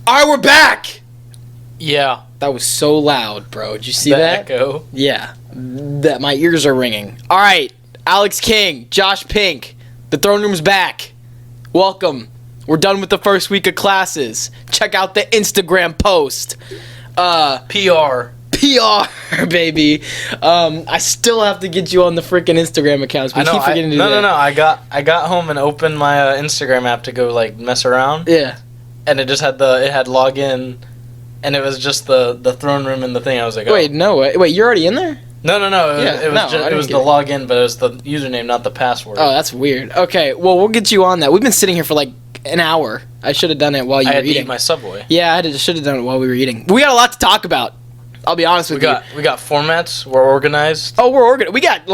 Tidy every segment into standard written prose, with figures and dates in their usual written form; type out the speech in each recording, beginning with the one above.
All right, we're back. Yeah. That was so loud, bro. Did you see that? Echo. Yeah. That my ears are ringing. All right, Alex King, Josh Pink, the throne room's back. Welcome. We're done with the first week of classes. Check out the Instagram post. PR, baby. I still have to get you on the freaking Instagram accounts. But I keep forgetting to do that. No. I got home and opened my Instagram app to go like mess around. Yeah. And it just had login, and it was just the throne room and the thing. I was like, oh. Wait, no way. Wait, you're already in there? No. It was the login, but it was the username, not the password. Oh, that's weird. Okay, well, we'll get you on that. We've been sitting here for like an hour. I should have done it while you were eating. I had to eat my Subway. Yeah, should have done it while we were eating. We got a lot to talk about. I'll be honest with you. We got formats. We're organized. Oh, we're organized. We got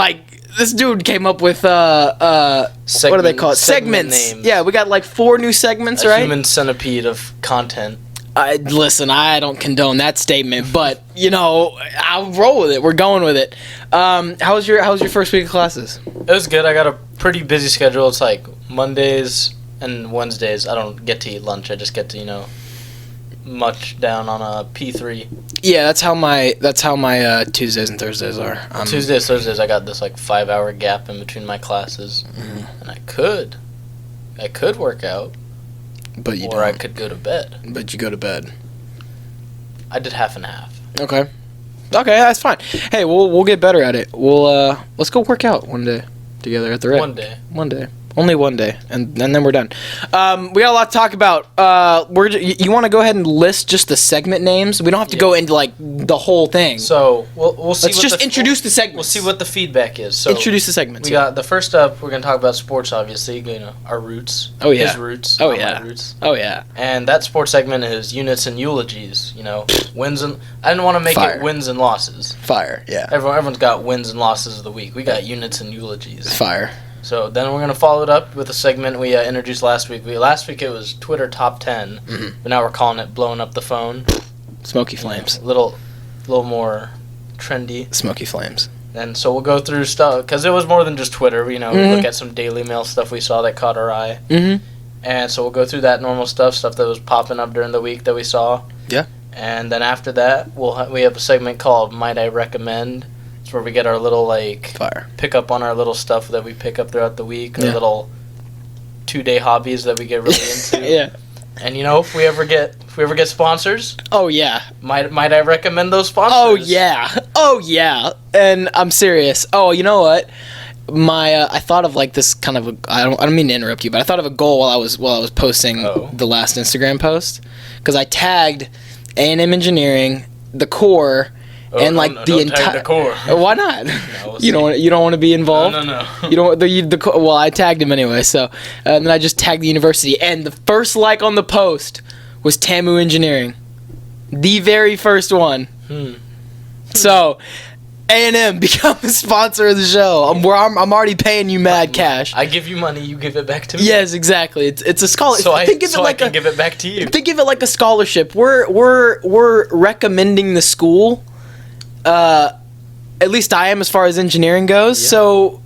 this dude came up with what do they call it? Segments. Names. Yeah, we got like 4 new segments, right? Human centipede of content. Listen, I don't condone that statement, but I'll roll with it. We're going with it. How was your first week of classes? It was good. I got a pretty busy schedule. It's like Mondays and Wednesdays. I don't get to eat lunch. I just get to much down on a P3. Yeah, that's how my Tuesdays and Thursdays are. Tuesdays, Thursdays, I got this 5-hour gap in between my classes, and I could work out, but you or I could go to bed. But you go to bed. I did half and half. Okay, that's fine. Hey, we'll get better at it. Let's go work out one day together at the Red. One day. Only one day, and then we're done. We got a lot to talk about. You want to go ahead and list just the segment names? We don't have to go into the whole thing. So we'll see. Let's just introduce the segments. We'll see what the feedback is. So introduce the segments. We got the first up. We're gonna talk about sports, obviously. Our roots. Oh yeah. His roots. Oh yeah. My roots. Oh yeah. And that sports segment is units and eulogies. Wins and I didn't want to make it wins and losses. Fire. Yeah. Everyone's got wins and losses of the week. We got units and eulogies. Fire. So then we're going to follow it up with a segment we introduced last week. Last week it was Twitter Top 10, but now we're calling it Blowing Up the Phone. Smoky Flames. A little more trendy. Smoky Flames. And so we'll go through stuff, because it was more than just Twitter. We look at some Daily Mail stuff we saw that caught our eye. Mm-hmm. And so we'll go through that normal stuff that was popping up during the week that we saw. Yeah. And then after that, we have a segment called Might I Recommend. It's where we get our little fire pick up on our little stuff that we pick up throughout the week, our little 2-day hobbies that we get really into. Yeah. And if we ever get sponsors, oh yeah, might I recommend those sponsors? Oh yeah. And I'm serious. Oh, you know what? I thought of this kind of I don't mean to interrupt you, but I thought of a goal while I was posting the last Instagram post, because I tagged A&M Engineering, the core. And the entire core. Why not? No, you don't want to be involved. No. You don't. Well, I tagged him anyway. So then I just tagged the university, and the first like on the post was TAMU Engineering, the very first one. So A&M, become a sponsor of the show. I'm already paying you mad cash. I give you money, you give it back to me. Yes, exactly. It's a scholarship. So I can give it back to you. Think of it like a scholarship. We're recommending the school. At least I am as far as engineering goes. Yeah. So,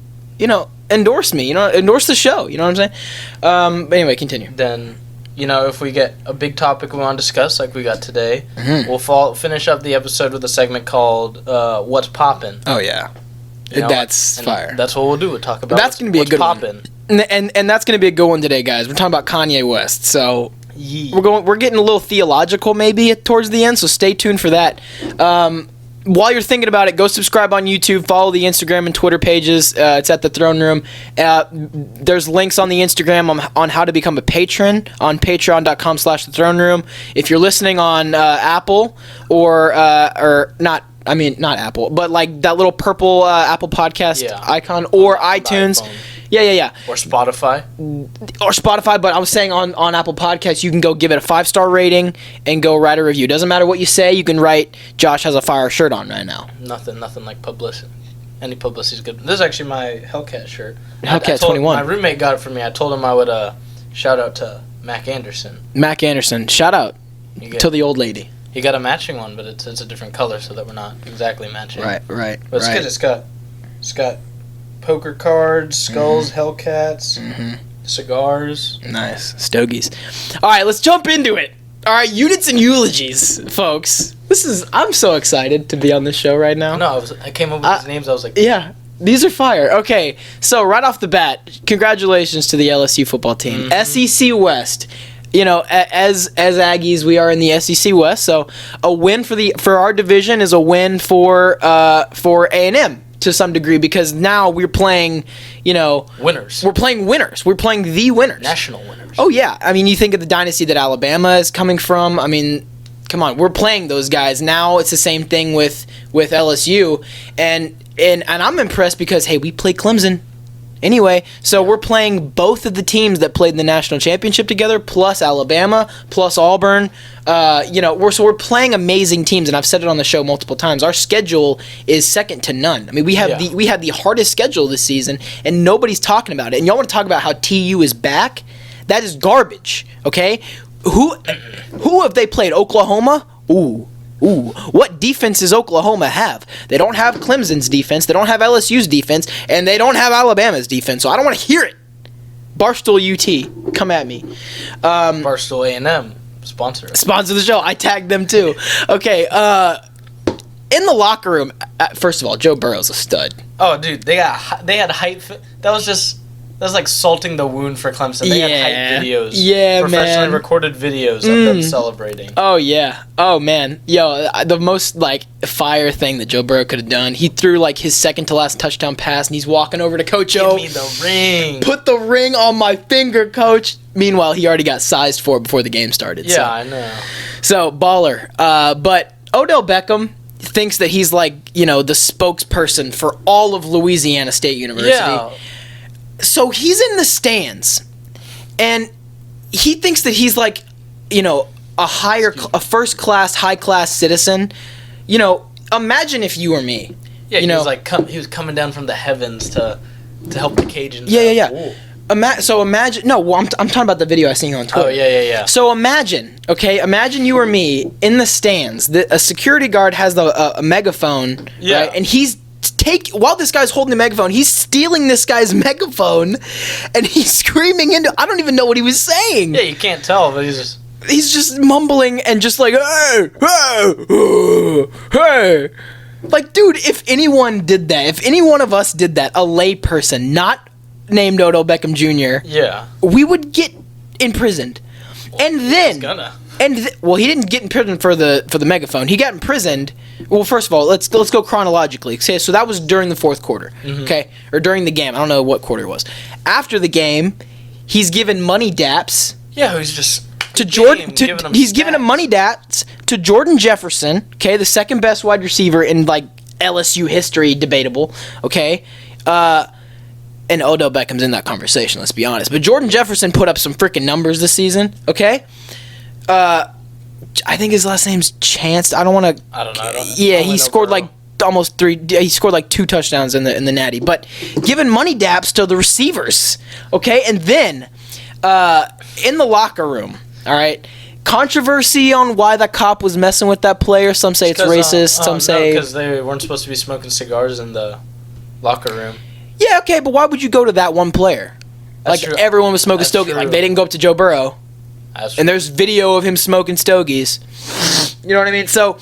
endorse me. Endorse the show. You know what I'm saying? But anyway, continue. Then, if we get a big topic we want to discuss, like we got today, we'll finish up the episode with a segment called "What's Poppin'." Oh yeah, that's fire. That's what we'll do. We'll talk about. That's gonna be a good poppin'. One. And that's gonna be a good one today, guys. We're talking about Kanye West. So. Yeah. We're getting a little theological maybe towards the end. So stay tuned for that. While you're thinking about it, go subscribe on YouTube, follow the Instagram and Twitter pages. It's at the Throne Room. There's links on the Instagram on how to become a patron on patreon.com/the Throne Room. If you're listening on Apple or not, not Apple, but that little purple Apple podcast icon or iTunes. Yeah. Or Spotify. But I was saying on Apple Podcasts, you can go give it a 5-star rating and go write a review. Doesn't matter what you say, you can write, Josh has a fire shirt on right now. Nothing like publicity. Any publicity is good. This is actually my Hellcat shirt. Hellcat 21. My roommate got it for me. I told him I would shout out to Mac Anderson. Mac Anderson, shout out to the old lady. He got a matching one, but it's a different color so that we're not exactly matching. Right. But it's good. It's got poker cards, skulls, Hellcats, cigars. Nice. Stogies. All right, let's jump into it. All right, units and eulogies, folks. I'm so excited to be on this show right now. No, I came up with these names. I was like, yeah, these are fire. Okay, so right off the bat, congratulations to the LSU football team. SEC West. You know, as Aggies, we are in the SEC West, so a win for our division is a win for A&M to some degree, because now we're playing, winners. We're playing winners. We're playing the winners. National winners. Oh yeah, I mean, you think of the dynasty that Alabama is coming from. I mean, come on, we're playing those guys. Now it's the same thing with LSU, and I'm impressed because hey, we play Clemson. Anyway, so we're playing both of the teams that played in the national championship together, plus Alabama, plus Auburn. We're playing amazing teams, and I've said it on the show multiple times. Our schedule is second to none. I mean, we have the hardest schedule this season, and nobody's talking about it. And y'all want to talk about how TU is back? That is garbage. Okay, who have they played? Oklahoma? Ooh. What defense does Oklahoma have? They don't have Clemson's defense, they don't have LSU's defense, and they don't have Alabama's defense, so I don't want to hear it. Barstool UT, come at me. Barstool A&M, sponsor the show. I tagged them too. Okay, in the locker room, first of all, Joe Burrow's a stud. Oh, dude, they had hype. That was like salting the wound for Clemson. They had hype videos. Yeah, professionally recorded videos of them celebrating. Oh, yeah. Oh, man. Yo, the most, fire thing that Joe Burrow could have done, he threw, his second-to-last touchdown pass, and he's walking over to Coach O. Give me the ring. Put the ring on my finger, Coach. Meanwhile, he already got sized for it before the game started. Yeah, so. I know. So, baller. But Odell Beckham thinks that he's, the spokesperson for all of Louisiana State University. Yeah. So he's in the stands, and he thinks that he's a first-class, high-class citizen. Imagine if you were me. Yeah, he was coming down from the heavens to help the Cajuns. Yeah. Imagine. No, I'm talking about the video I seen on Twitter. Oh yeah. So imagine you or me in the stands. A security guard has a megaphone, right? And he's while this guy's holding the megaphone, he's stealing this guy's megaphone, and he's screaming into. I don't even know what he was saying. Yeah, you can't tell, but he's just mumbling and just hey, dude, if anyone did that, if any one of us did that, a layperson, not named Odell Beckham Jr., we would get imprisoned. And then he's gonna. He didn't get imprisoned for the megaphone. He got imprisoned. Well, first of all, let's go chronologically. Okay, so that was during the fourth quarter, okay, or during the game. I don't know what quarter it was. After the game, he's given money daps. Yeah, he's just to Jordan. He's giving him money daps to Jordan Jefferson. Okay, the second best wide receiver in LSU history, debatable. Okay, and Odell Beckham's in that conversation. Let's be honest. But Jordan Jefferson put up some freaking numbers this season. Okay. I think his last name's Chance. I don't know. Yeah, he scored almost 3. He scored 2 touchdowns in the Natty. But giving money daps to the receivers, okay, and then in the locker room, all right, controversy on why the cop was messing with that player. Some say it's racist. Some say because they weren't supposed to be smoking cigars in the locker room. Yeah, okay, but why would you go to that one player? That's true. Everyone was smoking stogies. They didn't go up to Joe Burrow. And there's video of him smoking stogies. You know what I mean? So,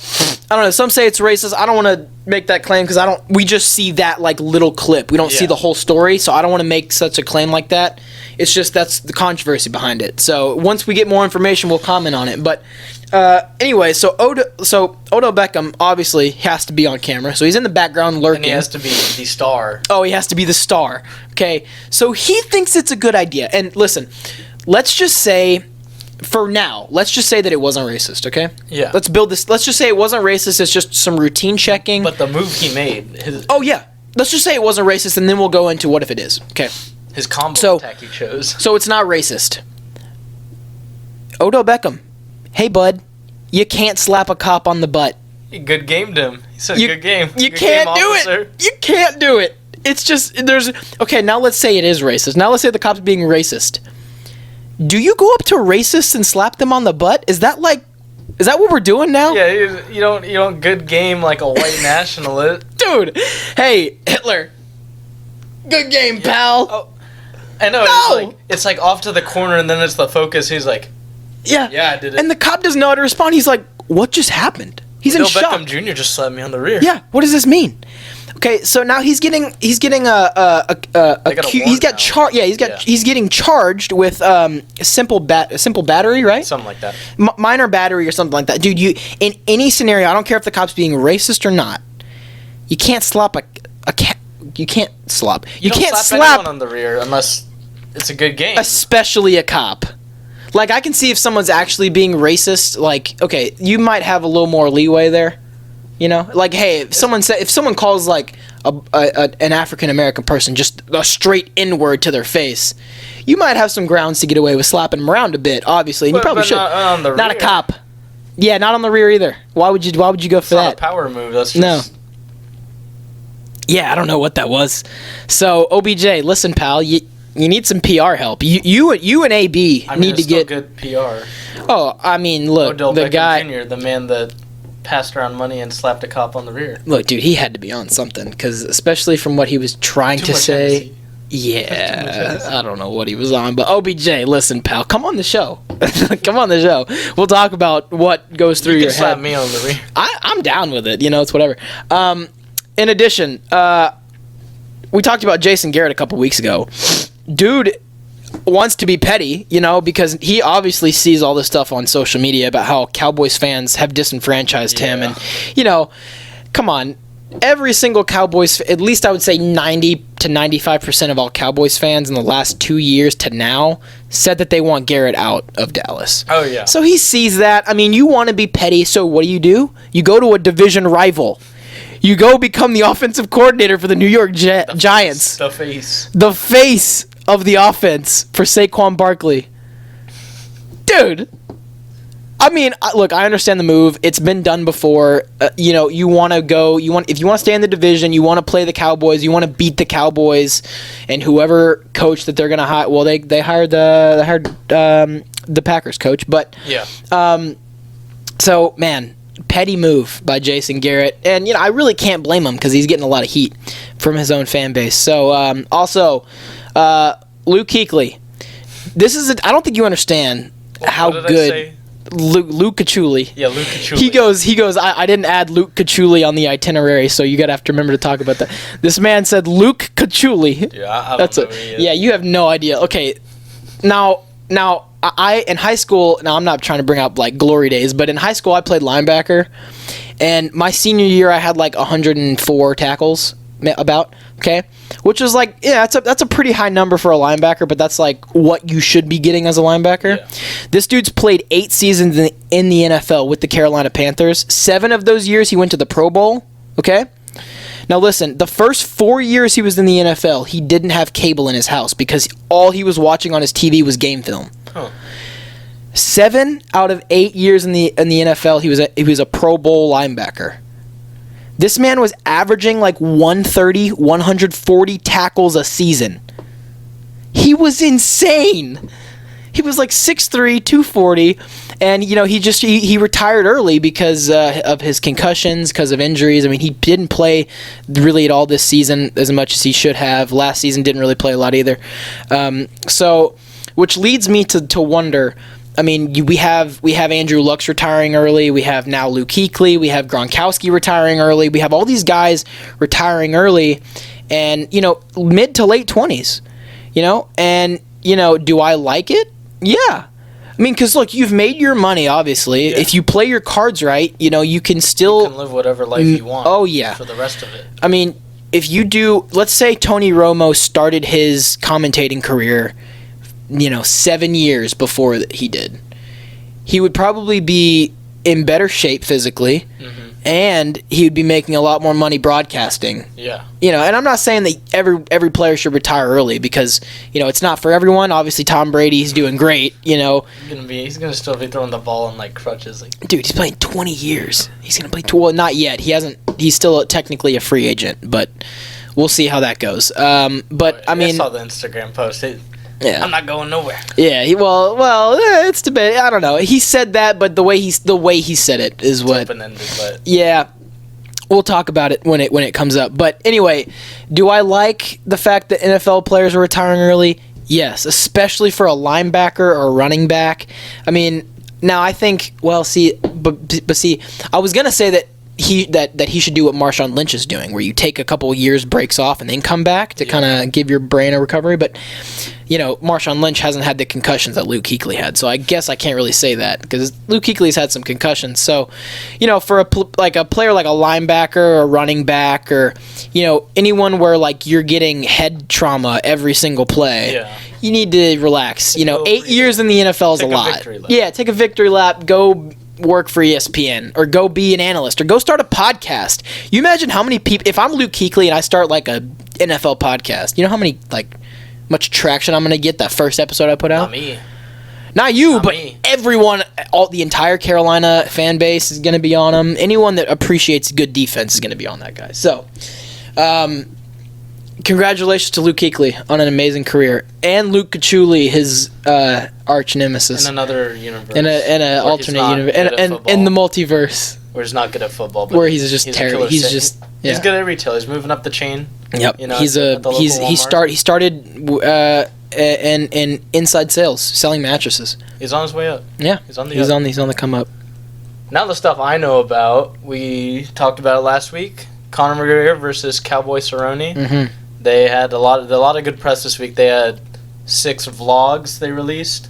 I don't know. Some say it's racist. I don't want to make that claim because we just see that little clip. We don't see the whole story, so I don't want to make such a claim like that. It's just that's the controversy behind it. So, once we get more information, we'll comment on it. But anyway, so Odell Beckham obviously has to be on camera. So, he's in the background lurking. And he has to be the star. Oh, he has to be the star. Okay. So, he thinks it's a good idea. And listen, let's just say that it wasn't racist, okay? Yeah. Let's just say it wasn't racist, it's just some routine checking. But the move he made... Oh, yeah. Let's just say it wasn't racist, and then we'll go into what if it is, okay? His combo attack he chose. So it's not racist. Odell Beckham, hey, bud, you can't slap a cop on the butt. He good gamed him. He said good game. You good can't game, do officer. it. You can't do it. It's just, okay, now let's say it is racist. Now let's say the cop's being racist. Do you go up to racists and slap them on the butt? Is that what we're doing now? Yeah, you don't good game like a white nationalist. Dude, hey, Hitler. Good game, pal. Oh, I know. No! It's like off to the corner and then it's the focus. He's like, Yeah. Yeah, I did it. And the cop doesn't know how to respond. He's like, what just happened? He's in shock. Beckham Jr. just slapped me on the rear. Yeah, what does this mean? Okay, so now he's getting he's getting charged with simple battery, right? Something like that. Minor battery or something like that. Dude, you in any scenario, I don't care if the cop's being racist or not. You can't slap a cat. You can't slap. You can't slap anyone on the rear unless it's a good game. Especially a cop. Like, I can see if someone's actually being racist. Like, okay, you might have a little more leeway there. You know, like, hey, if someone calls like an African American person just a straight N-word to their face, you might have some grounds to get away with slapping them around a bit, obviously, and you probably should. Not on the not rear. A cop. Yeah, not on the rear either. Why would you go for it's that? Not a power move. That's just... No. Yeah, I don't know what that was. So OBJ, listen, pal, you need some PR help. You and AB need to get good PR. Oh, I mean, look, Odell the Beckham guy, Jr., the man that passed around money and slapped a cop on the rear. Look, dude, he had to be on something, because especially from what he was trying to say. Hennessy. Yeah, I don't know what he was on, but OBJ, listen, pal, come on the show. Come on the show. We'll talk about what goes through your head. You can slap me on the rear. I'm down with it. You know, it's whatever. In addition, we talked about Jason Garrett a couple weeks ago. Dude wants to be petty, you know, because he obviously sees all this stuff on social media about how Cowboys fans have disenfranchised him. And, you know, come on. Every single Cowboys, at least I would say 90 to 95% of all Cowboys fans in the last 2 years to now said that they want Garrett out of Dallas. Oh, yeah. So he sees that. I mean, you want to be petty, so what do? You go to a division rival. You go become the offensive coordinator for the New York Giants. The face. The face of the offense for Saquon Barkley. Dude. I mean, look, I understand the move. It's been done before. You know, if you want to stay in the division, you want to play the Cowboys, you want to beat the Cowboys, and whoever coach that they're going to hire, well, they hired the Packers coach, but yeah. So, man, petty move by Jason Garrett, and you know, I really can't blame him because he's getting a lot of heat from his own fan base. So, also, Luke Kuechly. I don't think you understand how good Luke Kuechly. Yeah, Luke Kuechly. He goes. I didn't add Luke Kuechly on the itinerary, so you gotta have to remember to talk about that. This man said Luke Kuechly. Yeah, I don't know who he is. Yeah, you have no idea. Okay, now. I in high school, now I'm not trying to bring up like glory days, but in high school I played linebacker, and my senior year I had like 104 tackles about, okay, which is like, yeah, that's a pretty high number for a linebacker, but that's like what you should be getting as a linebacker. Yeah. This dude's played 8 seasons in the NFL with the Carolina Panthers. 7 of those years he went to the Pro Bowl, okay? Now listen, the first 4 years he was in the NFL, he didn't have cable in his house because all he was watching on his TV was game film. Huh. 7 out of 8 years in the NFL, he was a Pro Bowl linebacker. This man was averaging like 130, 140 tackles a season. He was insane. He was like 6'3", 240, and you know he retired early because of his concussions, because of injuries. I mean, he didn't play really at all this season as much as he should have. Last season didn't really play a lot either. So, which leads me to wonder. I mean, we have Andrew Luck's retiring early. We have now Luke Kuechly. We have Gronkowski retiring early. We have all these guys retiring early, and you know, mid to late 20s. You know, and you know, do I like it? Yeah. I mean, because, look, you've made your money, obviously. Yeah. If you play your cards right, you know, you can still... You can live whatever life you want. Oh, yeah. For the rest of it. I mean, if you do... Let's say Tony Romo started his commentating career, you know, 7 years before he did. He would probably be in better shape physically, and he would be making a lot more money broadcasting. Yeah. You know, and I'm not saying that every player should retire early because, you know, it's not for everyone. Obviously, Tom Brady's doing great, you know. He's gonna still be throwing the ball on like crutches. Like. Dude, he's playing 20 years. He's gonna play well, not yet. He's still technically a free agent, but we'll see how that goes. But I mean, I saw the Instagram post. Yeah. I'm not going nowhere. Yeah, well, it's debate. I don't know. He said that, but the way he said it is what. Open-ended, but yeah, we'll talk about it when it comes up. But anyway, do I like the fact that NFL players are retiring early? Yes, especially for a linebacker or a running back. I mean, Now I think, well, see, but see, I was gonna say that he should do what Marshawn Lynch is doing, where you take a couple years breaks off and then come back to kind of give your brain a recovery. But Marshawn Lynch hasn't had the concussions that Luke Kuechly had, so I guess I can't really say that because Luke Kuechly's had some concussions. So, for a player like a linebacker or running back or anyone where like you're getting head trauma every single play, you need to relax. 8 years in the NFL is a lot. Yeah, take a victory lap. Go work for ESPN or go be an analyst or go start a podcast. You imagine how many people, if I'm Luke Kuechly and I start like a NFL podcast, how many much traction I'm going to get that first episode I put out? Not me. Not you, but everyone, the entire Carolina fan base is going to be on him. Anyone that appreciates good defense is going to be on that guy. So, congratulations to Luke Kuechly on an amazing career, and Luke Kuechly, his arch nemesis, in another universe, in an alternate universe, and in the multiverse, where he's not good at football, but where he's just terrible. He's just he's good at retail. He's moving up the chain. Yep, he started in inside sales, selling mattresses. He's on his way up. Yeah, he's on the come up. Now the stuff I know about, we talked about it last week. Conor McGregor versus Cowboy Cerrone. Mm-hmm. They had a lot of good press this week. They had 6 vlogs they released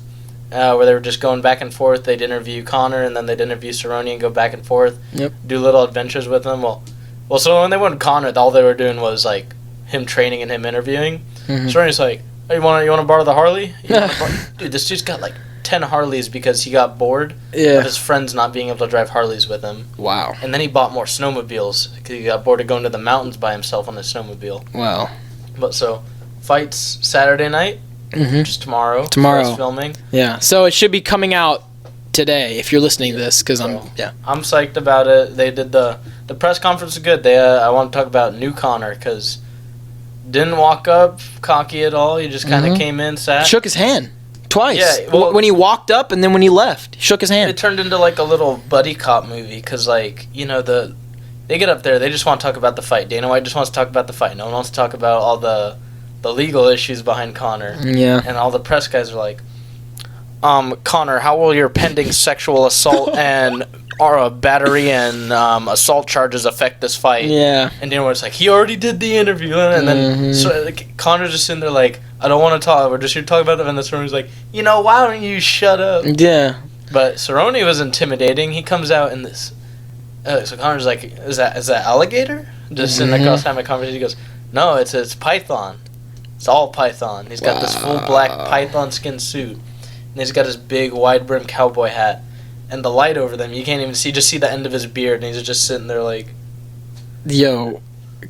where they were just going back and forth. They'd interview Conor and then they'd interview Cerrone and go back and forth. Yep. Do little adventures with them. Well, so when they went Conor, all they were doing was like him training and him interviewing. Mm-hmm. Cerrone's like, "Oh, you want to borrow the Harley?" Dude, this dude's got like 10 Harleys because he got bored of his friends not being able to drive Harleys with him. Wow. And then he bought more snowmobiles because he got bored of going to the mountains by himself on his snowmobile. Wow. But so, fights Saturday night, just tomorrow. Tomorrow. Filming. Yeah. So it should be coming out today if you're listening to this because I'm psyched about it. They did the press conference was good. I want to talk about new Conor because didn't walk up cocky at all. He just kind of came in, sat. Shook his hand. Twice. Yeah, well, when he walked up and then when he left, he shook his hand. It turned into like a little buddy cop movie because they get up there, they just want to talk about the fight. Dana White just wants to talk about the fight. No one wants to talk about all the legal issues behind Conor. Yeah. And all the press guys are like, Conor, how will your pending sexual assault and battery and assault charges affect this fight? Yeah. And Dana White's like, he already did the interview. And then Conor's just sitting there like, I don't want to talk. We're just here to talk about it. And then Cerrone's like, why don't you shut up? Yeah. But Cerrone was intimidating. He comes out in this. So Conor's like, is that alligator? Just sitting across having a conversation. He goes, no, it's python. It's all python. He's got this full black python skin suit. And he's got his big wide brim cowboy hat. And the light over them, you can't even see. Just see the end of his beard. And he's just sitting there like. Yo,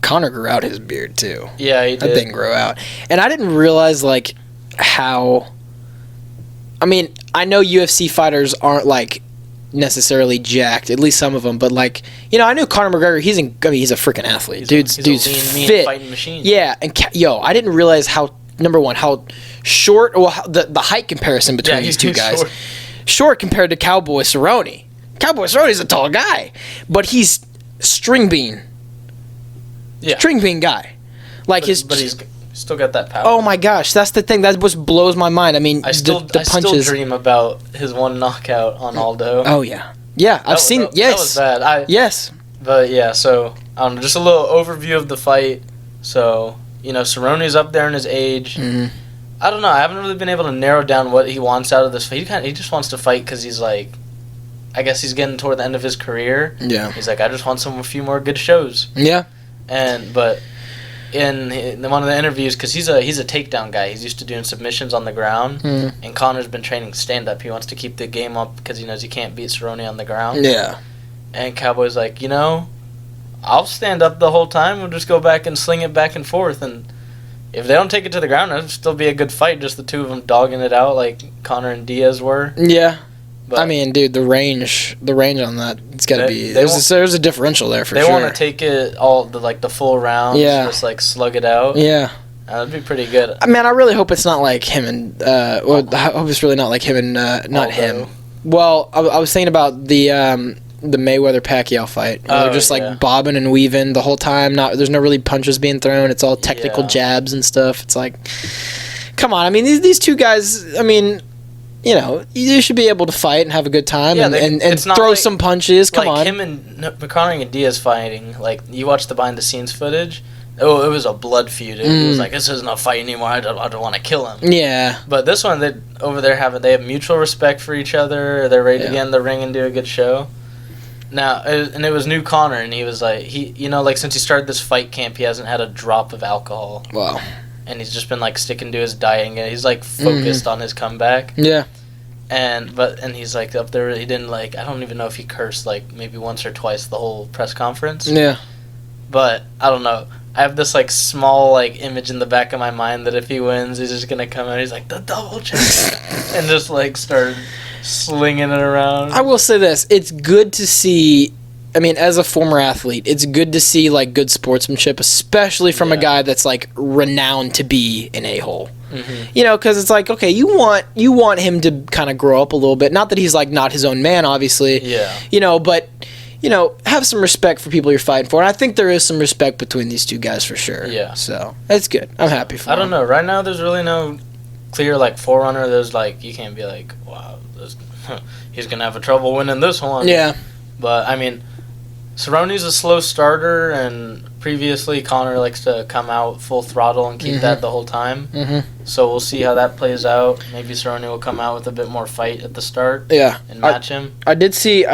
Conor grew out his beard too. Yeah, he did. That thing grew out. And I didn't realize like how. I mean, I know UFC fighters aren't like necessarily jacked, at least some of them, but like I knew Conor McGregor. He's a freaking athlete. Dude's a lean, fit, fighting machine. Yeah, and I didn't realize how short. Well, the height comparison between these two guys. Short compared to Cowboy Cerrone. Cowboy Cerrone's a tall guy, but he's string bean. Yeah, string bean guy. But he's still got that power. Oh my gosh, that's the thing. That just blows my mind. I mean, I still dream about his one knockout on Aldo. Oh yeah, I've seen. Yes, that was bad. Yes, but yeah. So just a little overview of the fight. So Cerrone's up there in his age. Mm-hmm. I don't know. I haven't really been able to narrow down what he wants out of this fight. He just wants to fight because he's like, I guess he's getting toward the end of his career. Yeah. He's like, I just want a few more good shows. Yeah. But in one of the interviews, because he's a takedown guy. He's used to doing submissions on the ground. And Conor's been training stand-up. He wants to keep the game up because he knows he can't beat Cerrone on the ground. Yeah. And Cowboy's like, I'll stand up the whole time. We'll just go back and sling it back and forth. And if they don't take it to the ground, it'll still be a good fight. Just the two of them dogging it out like Conor and Diaz were. Yeah. But I mean, dude, the range on that, it's got to be. There's a differential there for sure. They want to take it the full rounds. Yeah. Just like slug it out. Yeah. That'd be pretty good. I mean, I really hope it's not like him and. I hope it's really not like him and not him. Well, I was thinking about the Mayweather Pacquiao fight. They're just like bobbing and weaving the whole time. There's no really punches being thrown. It's all technical jabs and stuff. It's like, come on. I mean, these two guys. I mean, you should be able to fight and have a good time and it's not throw like- some punches. Come like on. him and McGregor and Diaz fighting. Like you watch the behind the scenes footage. Oh, it was a blood feud. It was like, this isn't a fight anymore. I don't want to kill him. Yeah. But this one, they have mutual respect for each other. They're ready to get in the ring and do a good show. Now, it was new Connor, and he was like, since he started this fight camp, he hasn't had a drop of alcohol. Wow. And he's just been like sticking to his diet, and he's like focused on his comeback. Yeah. And he's like up there. He didn't I don't even know if he cursed like maybe once or twice the whole press conference. Yeah. But I don't know. I have this like small like image in the back of my mind that if he wins, he's just gonna come out. He's like the double champ, and just like start slinging it around. I will say this: it's good to see. I mean, as a former athlete, it's good to see like good sportsmanship, especially from a guy that's like renowned to be an a-hole. Mm-hmm. Because it's like, okay, you want him to kind of grow up a little bit. Not that he's like not his own man, obviously. Yeah. But. Have some respect for people you're fighting for. And I think there is some respect between these two guys for sure. Yeah. So, that's good. I'm happy for him. I don't know. Right now, there's really no clear, like, forerunner. There's, like, you can't be like, wow, he's going to have a trouble winning this one. Yeah. But, I mean, Cerrone's a slow starter, and previously Connor likes to come out full throttle and keep that the whole time. Mm-hmm. So we'll see how that plays out. Maybe Cerrone will come out with a bit more fight at the start. Yeah. And match him. I did see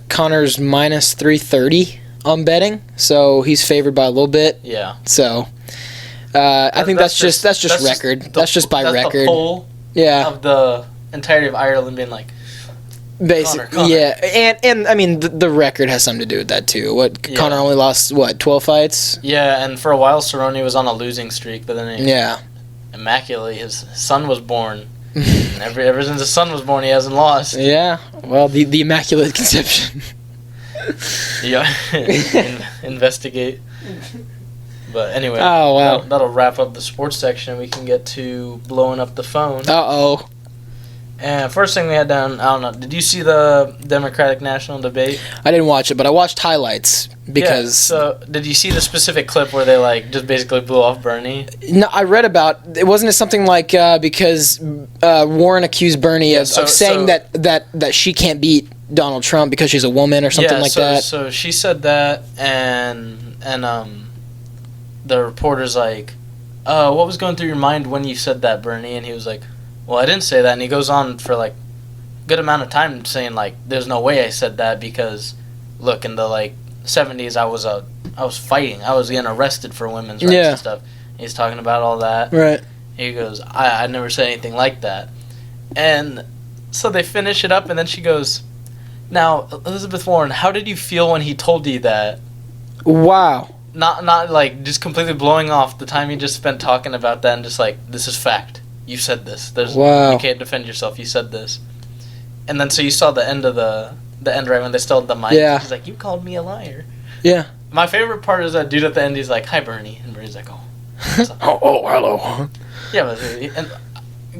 Connor's minus 330 on betting, so he's favored by a little bit. Yeah. So I think that's just record. That's just by record. The poll of the entirety of Ireland being like, Basically, Connor. Yeah, and I mean the record has something to do with that too. Connor only lost 12 fights. Yeah, and for a while Cerrone was on a losing streak, but then immaculately his son was born, and ever since his son was born, he hasn't lost. Yeah, well, the immaculate conception. Yeah, investigate. But anyway, oh wow, that'll wrap up the sports section. We can get to blowing up the phone. Uh-oh. And first thing we had down, I don't know, did you see the Democratic National debate? I didn't watch it, but I watched highlights because... Yeah, so did you see the specific clip where they, like, just basically blew off Bernie? No, I read about... It wasn't something like because Warren accused Bernie of saying that she can't beat Donald Trump because she's a woman or something that. So she said that, and the reporter's like, what was going through your mind when you said that, Bernie? And he was like... Well, I didn't say that, and he goes on for, like, a good amount of time saying, like, there's no way I said that because, look, in the, like, 70s, I was fighting. I was getting arrested for women's rights and stuff. He's talking about all that. Right. He goes, I never said anything like that. And so they finish it up, and then she goes, now, Elizabeth Warren, how did you feel when he told you that? Wow. Not like, just completely blowing off the time you just spent talking about that and just, like, this is fact. You said this. You can't defend yourself. You said this. And then so you saw the end of the end right when they still had the mic. Yeah. He's like, you called me a liar. Yeah. My favorite part is that dude at the end. He's like, hi, Bernie. And Bernie's like, oh. hello. Yeah, but and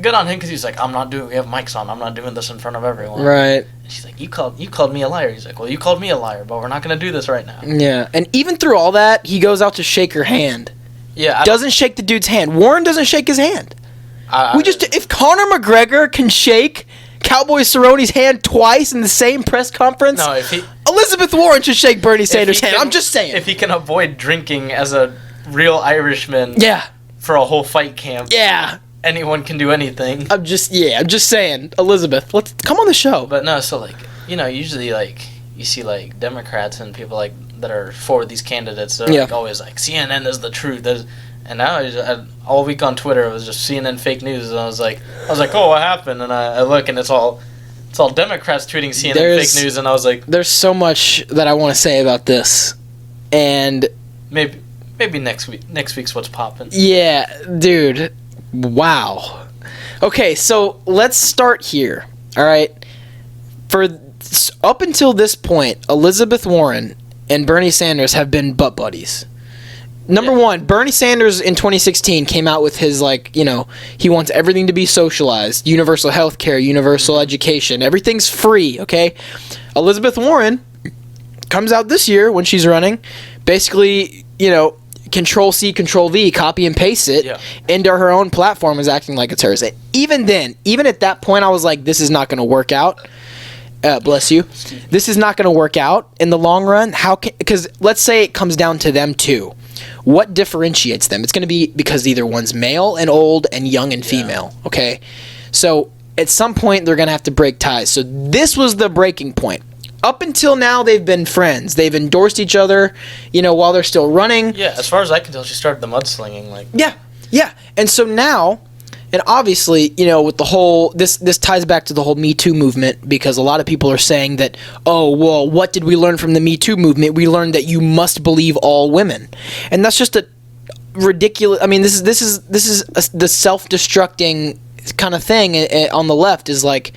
good on him because he's like, we have mics on. I'm not doing this in front of everyone. Right. And she's like, you called me a liar. He's like, well, you called me a liar, but we're not going to do this right now. Yeah. And even through all that, he goes out to shake her hand. Yeah. Doesn't shake the dude's hand. Warren doesn't shake his hand. If Conor McGregor can shake Cowboy Cerrone's hand twice in the same press conference, Elizabeth Warren should shake Bernie Sanders' hand. I'm just saying. If he can avoid drinking as a real Irishman, for a whole fight camp, anyone can do anything. I'm just saying, Elizabeth, let's come on the show. But no, so like usually like you see like Democrats and people like that are for these candidates. They're like always like CNN is the truth. And now all week on Twitter it was just CNN fake news, and I was like, oh, what happened? And I look, and it's all Democrats tweeting CNN fake news, and I was like, there's so much that I want to say about this, and maybe next week's what's popping. Yeah, dude, wow. Okay, so let's start here. All right, up until this point, Elizabeth Warren and Bernie Sanders have been butt buddies. Number one, Bernie Sanders in 2016 came out with his, he wants everything to be socialized. Universal health care, universal education. Everything's free, okay? Elizabeth Warren comes out this year when she's running, basically, Control C, Control V, copy and paste it into her own platform, is acting like it's hers. Even then, even at that point, I was like, this is not going to work out. Bless you. This is not going to work out in the long run. Because let's say it comes down to them two. What differentiates them? It's going to be because either one's male and old and young and female. Okay? So at some point, they're going to have to break ties. So this was the breaking point. Up until now, they've been friends. They've endorsed each other, while they're still running. Yeah, as far as I can tell, she started the mudslinging. Yeah. And so now, and obviously, with the whole, this ties back to the whole Me Too movement, because a lot of people are saying that, oh, well, what did we learn from the Me Too movement? We learned that you must believe all women. And that's just a ridiculous, this is the self-destructing kind of thing on the left, is like,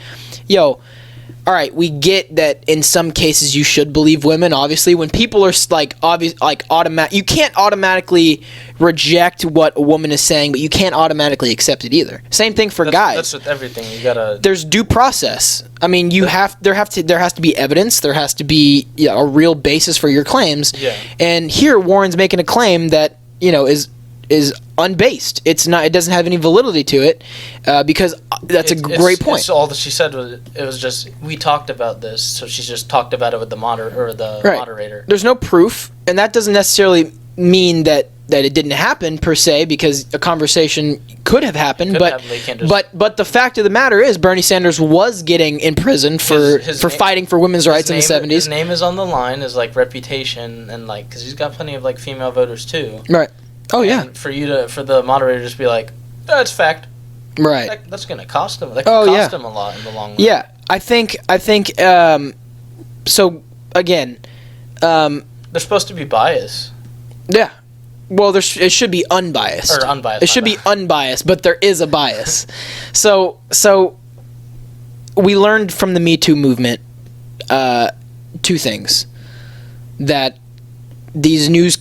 all right, we get that in some cases you should believe women. Obviously, when people are you can't automatically reject what a woman is saying, but you can't automatically accept it either. Same thing for guys. That's with everything. You gotta. There's due process. There has to be evidence. There has to be a real basis for your claims. Yeah. And here, Warren's making a claim that is unbased. It's not. It doesn't have any validity to it, because that's a great point. All that she said was just, we talked about this, so she just talked about it with the moderator. There's no proof, and that doesn't necessarily mean that it didn't happen per se, because a conversation could have happened. But the fact of the matter is, Bernie Sanders was getting in prison for fighting for women's rights in the 70s. His name is on the line, his reputation, and because he's got plenty of female voters too. Right. Oh, yeah. And for the moderator to just be like, that's fact. Right. That's going to cost him. That could cost him a lot in the long run. Yeah. I think, so, again. There's supposed to be bias. Yeah. Well, it should be unbiased. Or unbiased. It should be unbiased, but there is a bias. So we learned from the Me Too movement two things. That these news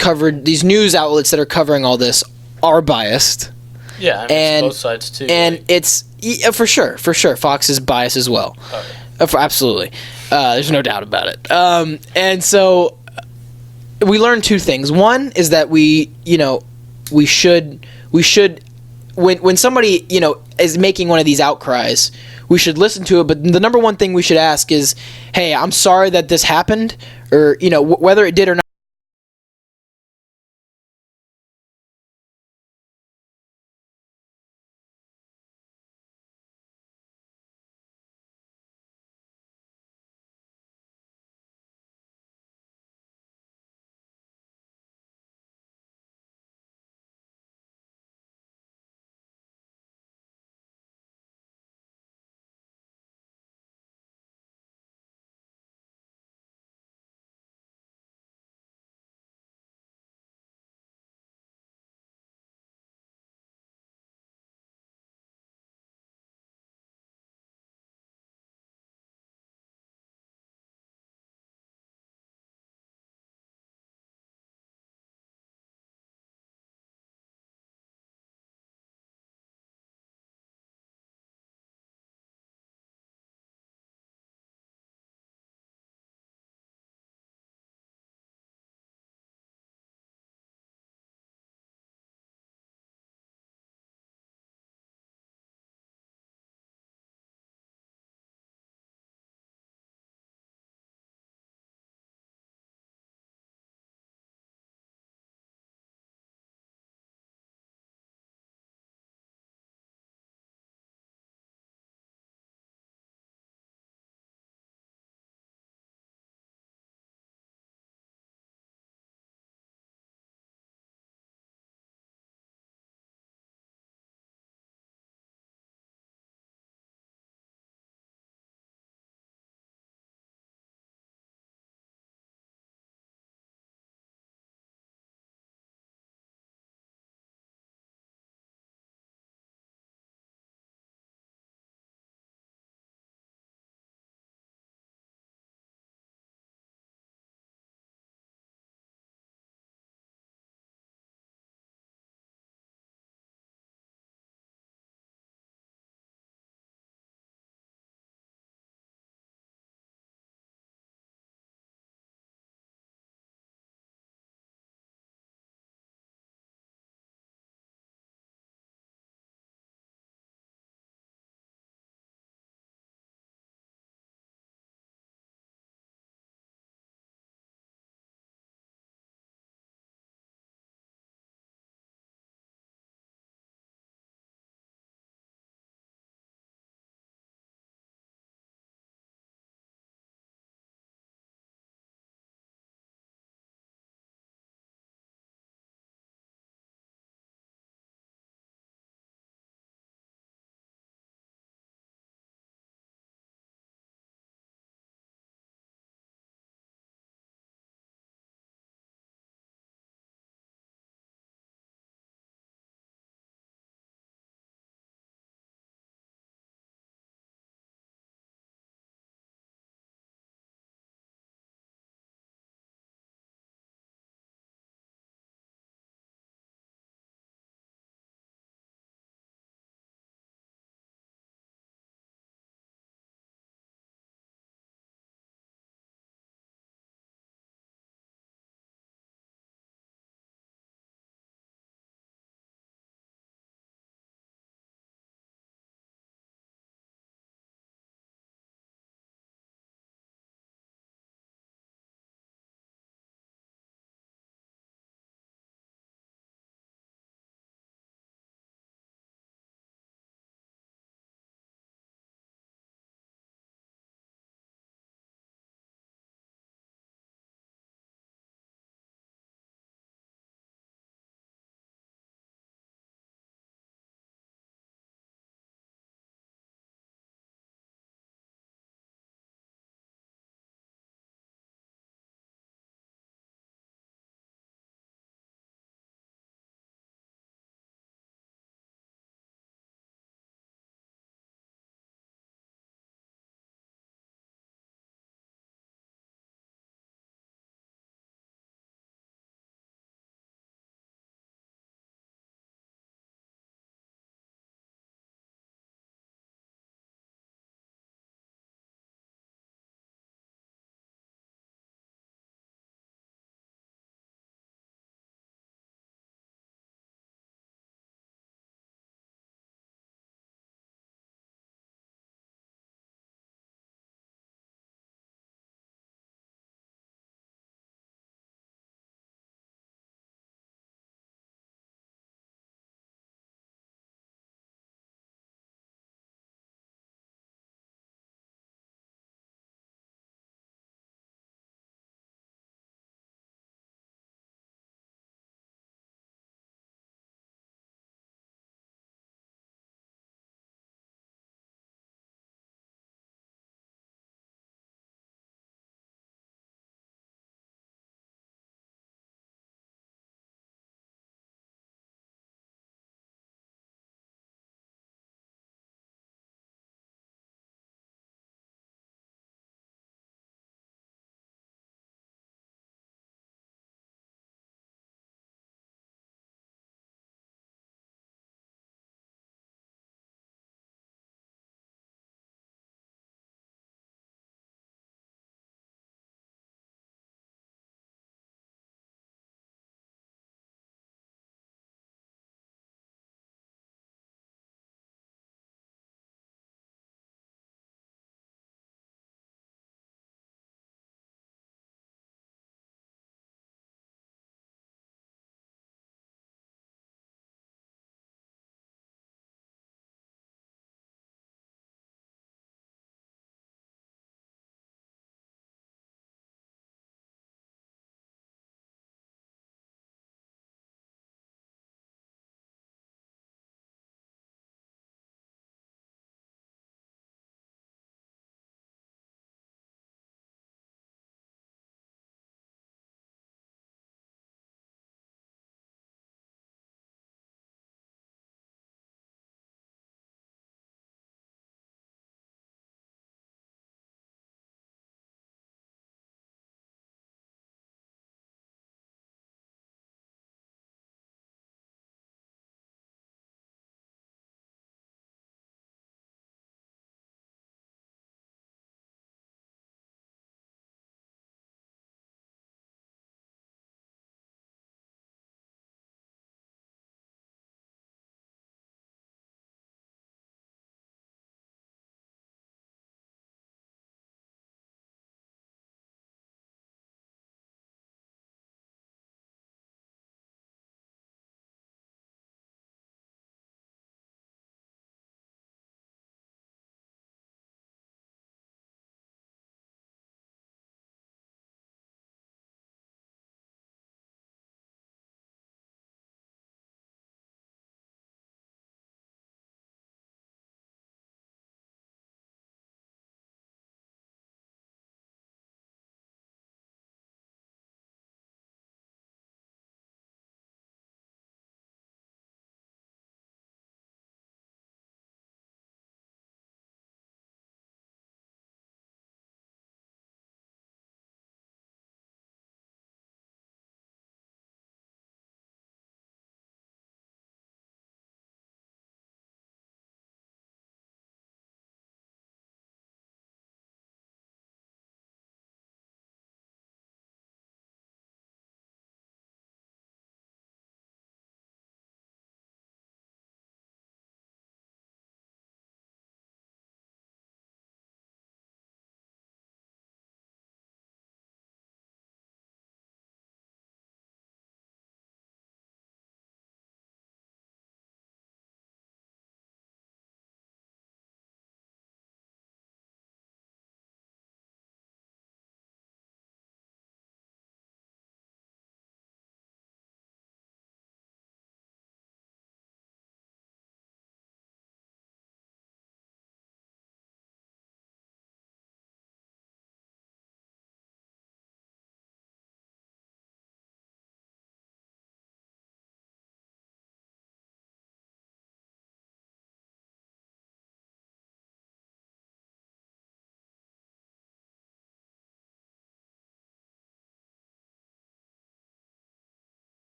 outlets that are covering all this are biased. Yeah, and both sides too. And it's for sure. Fox is biased as well. Okay. Absolutely, there's no doubt about it. And so we learned two things. One is that we should when somebody is making one of these outcries, we should listen to it. But the number one thing we should ask is, hey, I'm sorry that this happened, or whether it did or not.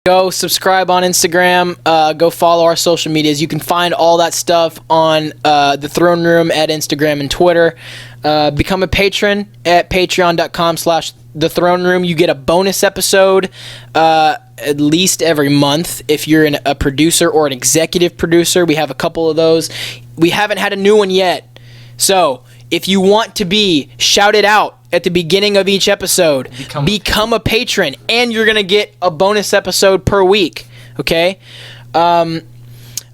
Go subscribe on Instagram. Go follow our social medias. You can find all that stuff on the Throne Room at Instagram and Twitter. Become a patron at patreon.com/the Throne Room. You get a bonus episode at least every month if you're a producer or an executive producer. We have a couple of those. We haven't had a new one yet. So if you want to be shouted out at the beginning of each episode, become a patron, and you're going to get a bonus episode per week, okay?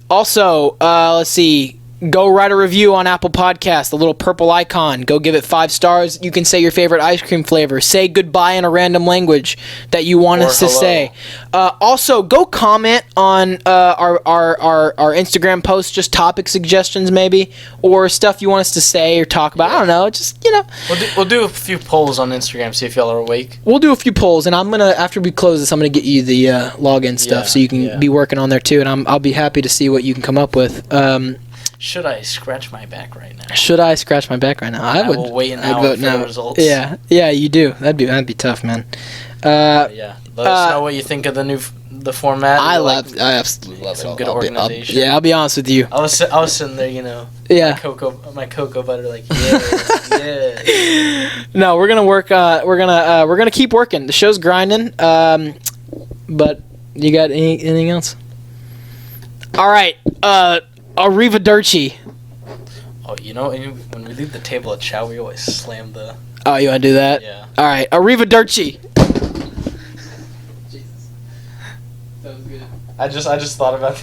Also, let's see. Go write a review on Apple Podcasts, the little purple icon. Go give it 5 stars. You can say your favorite ice cream flavor. Say goodbye in a random language that you want us to say. Also, go comment on our Instagram posts, just topic suggestions maybe, or stuff you want us to say or talk about. I don't know, just, We'll do a few polls on Instagram, see if y'all are awake. We'll do a few polls, and I'm going to, after we close this, I'm going to get you the login stuff so you can be working on there too, and I'll be happy to see what you can come up with. Should I scratch my back right now? I would. will wait an hour for the results. Yeah, you do. That'd be tough, man. Let us know what you think of the format. I absolutely love some it. good organization. I'll be honest with you. I was sitting there, my cocoa butter, like yeah. No, we're gonna work. We're gonna keep working. The show's grinding. But you got anything else? All right. Arrivederci. Oh, when we leave the table at chow, we always slam the... Oh, you want to do that? Yeah. All right. Arrivederci. Jesus. That was good. I just thought about